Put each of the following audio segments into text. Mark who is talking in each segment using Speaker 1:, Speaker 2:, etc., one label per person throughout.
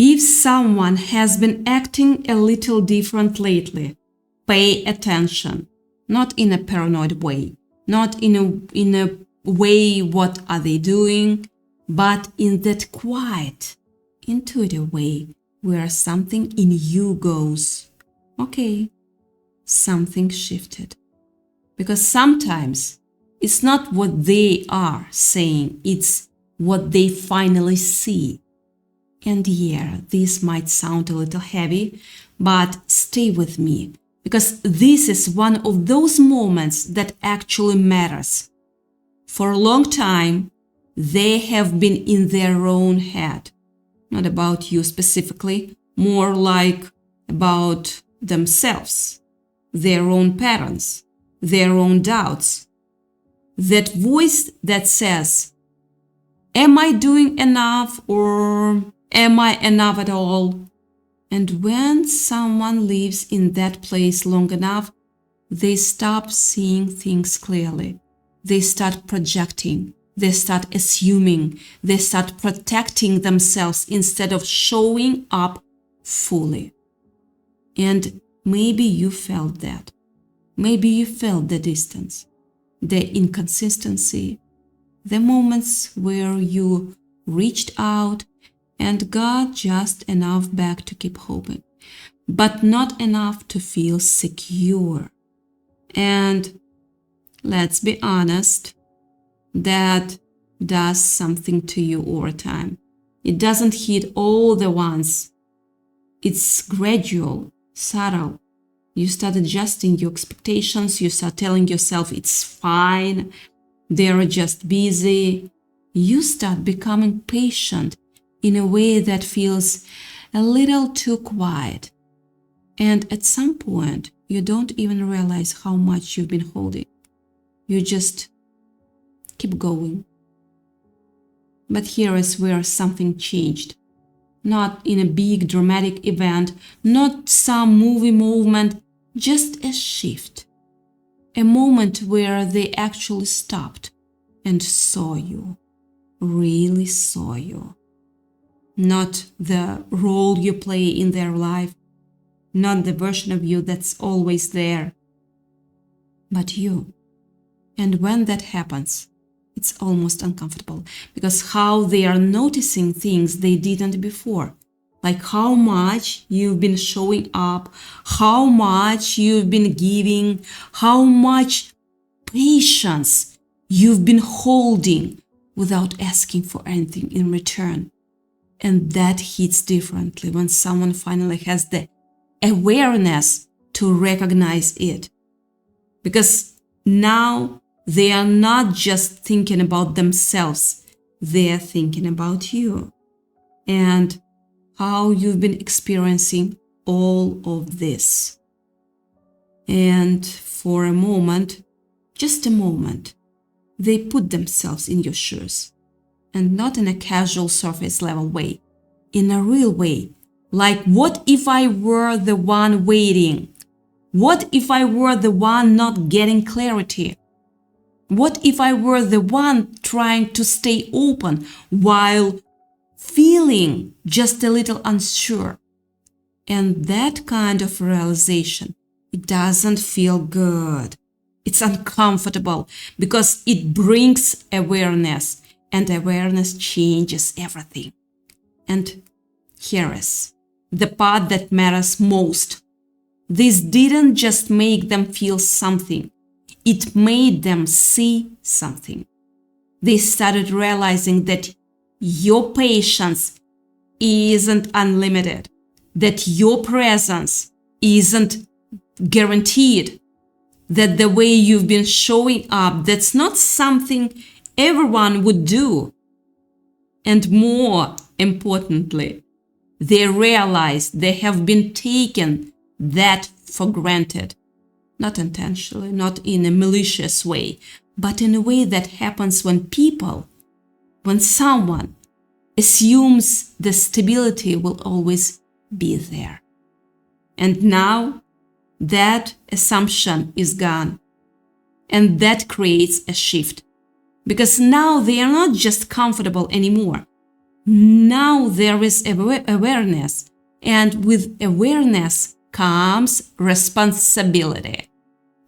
Speaker 1: If someone has been acting a little different lately, pay attention. Not in a paranoid way, not in a way what are they doing, but in that quiet, intuitive way where something in you goes, okay, something shifted. Because sometimes it's not what they are saying, it's what they finally see. And yeah, this might sound a little heavy, but stay with me, because this is one of those moments that actually matters. For a long time, they have been in their own head. Not about you specifically, more like about themselves, their own patterns, their own doubts. That voice that says, am I doing enough, or am I enough at all? And when someone lives in that place long enough, they stop seeing things clearly. They start projecting. They start assuming. They start protecting themselves instead of showing up fully. And maybe you felt that. Maybe you felt the distance, the inconsistency, the moments where you reached out and got just enough back to keep hoping, but not enough to feel secure. And let's be honest, that does something to you over time. It doesn't hit all the once. It's gradual, subtle. You start adjusting your expectations. You start telling yourself it's fine. They're just busy. You start becoming patient in a way that feels a little too quiet. And at some point, you don't even realize how much you've been holding. You just keep going. But here is where something changed. Not in a big dramatic event, not some movie movement, just a shift. A moment where they actually stopped and saw you, really saw you. Not the role you play in their life, not the version of you that's always there, but you. And when that happens, it's almost uncomfortable, because how they are noticing things they didn't before. Like how much you've been showing up, how much you've been giving, how much patience you've been holding without asking for anything in return. And that hits differently when someone finally has the awareness to recognize it. Because now they are not just thinking about themselves, they are thinking about you and how you've been experiencing all of this. And for a moment, just a moment, they put themselves in your shoes. And not in a casual surface level way, in a real way. Like, what if I were the one waiting? What if I were the one not getting clarity? What if I were the one trying to stay open while feeling just a little unsure? And that kind of realization, it doesn't feel good. It's uncomfortable because it brings awareness. And awareness changes everything. And here is the part that matters most. This didn't just make them feel something. It made them see something. They started realizing that your patience isn't unlimited, that your presence isn't guaranteed, that the way you've been showing up, that's not something everyone would do. And more importantly, they realize they have been taken that for granted. Not intentionally, not in a malicious way, but in a way that happens when someone assumes the stability will always be there. And now that assumption is gone. And that creates a shift. Because now they are not just comfortable anymore. Now there is awareness, and with awareness comes responsibility.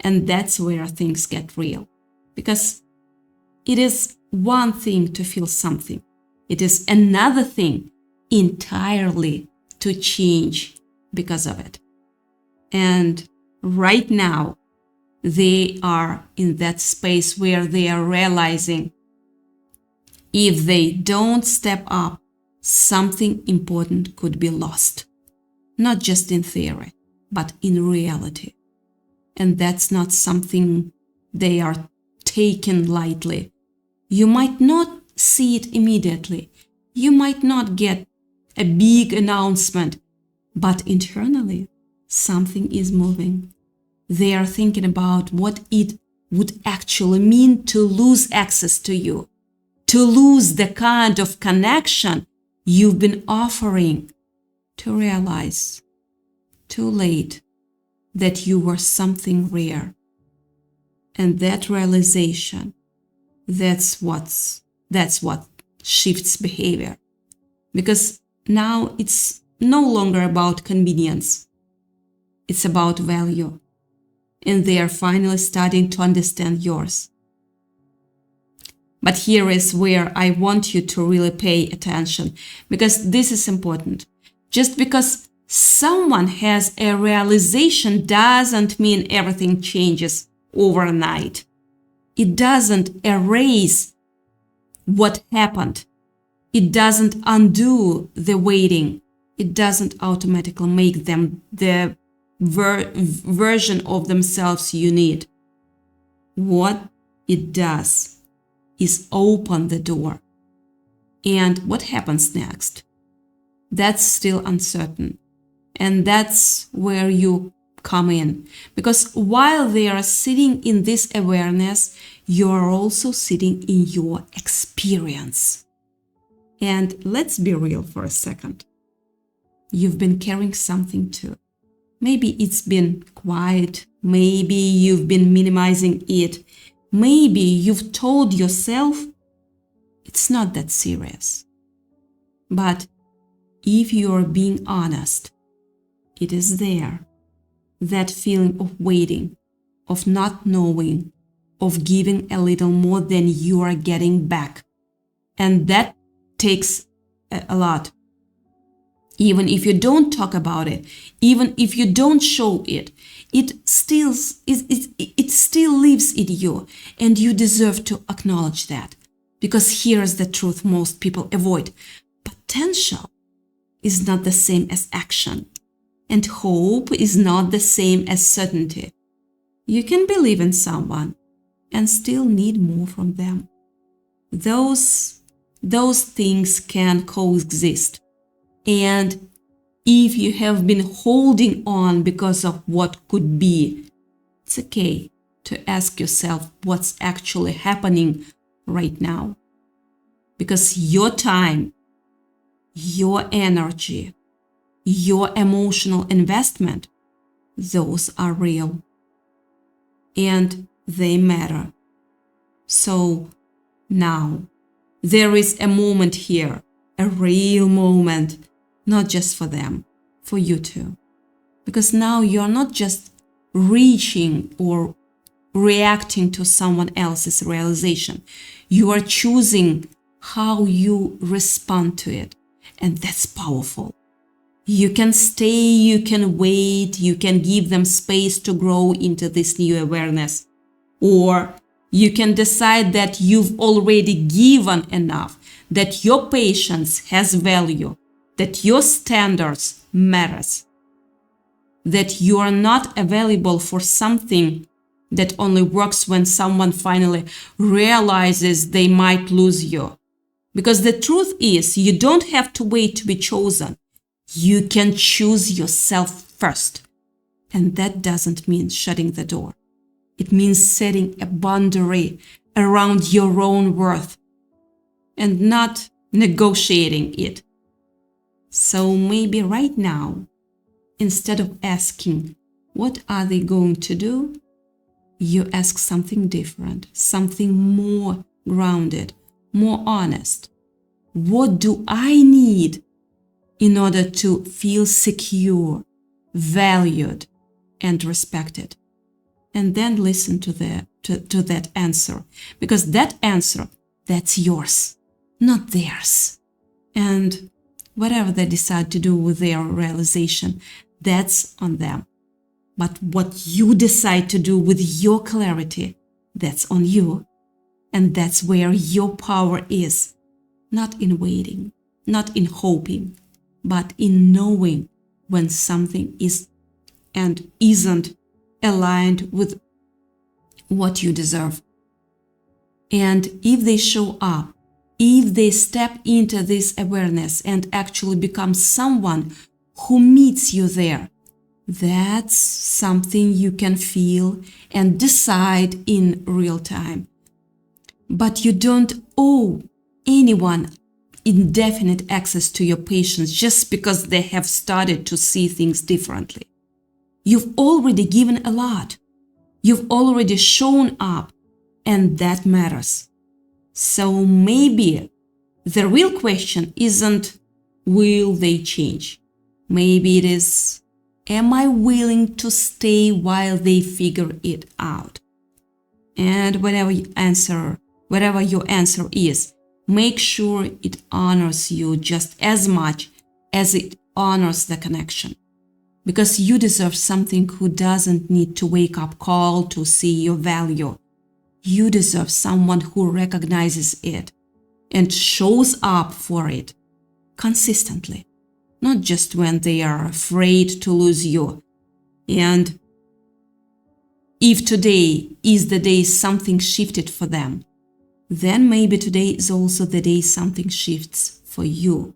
Speaker 1: And that's where things get real. Because it is one thing to feel something. It is another thing entirely to change because of it. And right now, they are in that space where they are realizing if they don't step up, something important could be lost. Not just in theory, but in reality. And that's not something they are taken lightly. You might not see it immediately. You might not get a big announcement, but internally, something is moving. They are thinking about what it would actually mean to lose access to you, to lose the kind of connection you've been offering, to realize, too late, that you were something rare. And that realization, that's what shifts behavior. Because now it's no longer about convenience. It's about value. And they are finally starting to understand yours. But here is where I want you to really pay attention, because this is important. Just because someone has a realization doesn't mean everything changes overnight. It doesn't erase what happened. It doesn't undo the waiting. It doesn't automatically make them the version of themselves you need. What it does is open the door. And what happens next? That's still uncertain. And that's where you come in. Because while they are sitting in this awareness, you are also sitting in your experience. And let's be real for a second. You've been carrying something too. Maybe it's been quiet. Maybe you've been minimizing it. Maybe you've told yourself it's not that serious. But if you're being honest, it is there. That feeling of waiting, of not knowing, of giving a little more than you are getting back. And that takes a lot. Even if you don't talk about it, even if you don't show it, it still lives in you, and you deserve to acknowledge that. Because here's the truth most people avoid. Potential is not the same as action, and hope is not the same as certainty. You can believe in someone and still need more from them. Those things can coexist. And if you have been holding on because of what could be, it's okay to ask yourself what's actually happening right now. Because your time, your energy, your emotional investment, those are real. And they matter. So now, there is a moment here, a real moment, not just for them, for you too. Because now you're not just reaching or reacting to someone else's realization. You are choosing how you respond to it. And that's powerful. You can stay, you can wait, you can give them space to grow into this new awareness. Or you can decide that you've already given enough, that your patience has value, that your standards matters, that you are not available for something that only works when someone finally realizes they might lose you. Because the truth is, you don't have to wait to be chosen. You can choose yourself first. And that doesn't mean shutting the door. It means setting a boundary around your own worth and not negotiating it. So maybe right now, instead of asking, what are they going to do? You ask something different, something more grounded, more honest. What do I need in order to feel secure, valued, and respected? And then listen to that answer, because that answer, that's yours, not theirs. And whatever they decide to do with their realization, that's on them. But what you decide to do with your clarity, that's on you. And that's where your power is, not in waiting, not in hoping, but in knowing when something is and isn't aligned with what you deserve. And if they show up, if they step into this awareness and actually become someone who meets you there, that's something you can feel and decide in real time. But you don't owe anyone indefinite access to your patients just because they have started to see things differently. You've already given a lot. You've already shown up, and that matters. So maybe the real question isn't, will they change? Maybe it is, am I willing to stay while they figure it out? And whatever your answer is, make sure it honors you just as much as it honors the connection. Because you deserve something who doesn't need to wake up call to see your value. You deserve someone who recognizes it and shows up for it consistently, not just when they are afraid to lose you. And if today is the day something shifted for them, then maybe today is also the day something shifts for you,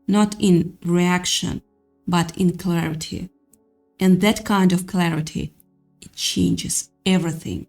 Speaker 1: not in reaction, but in clarity. And that kind of clarity, it changes everything.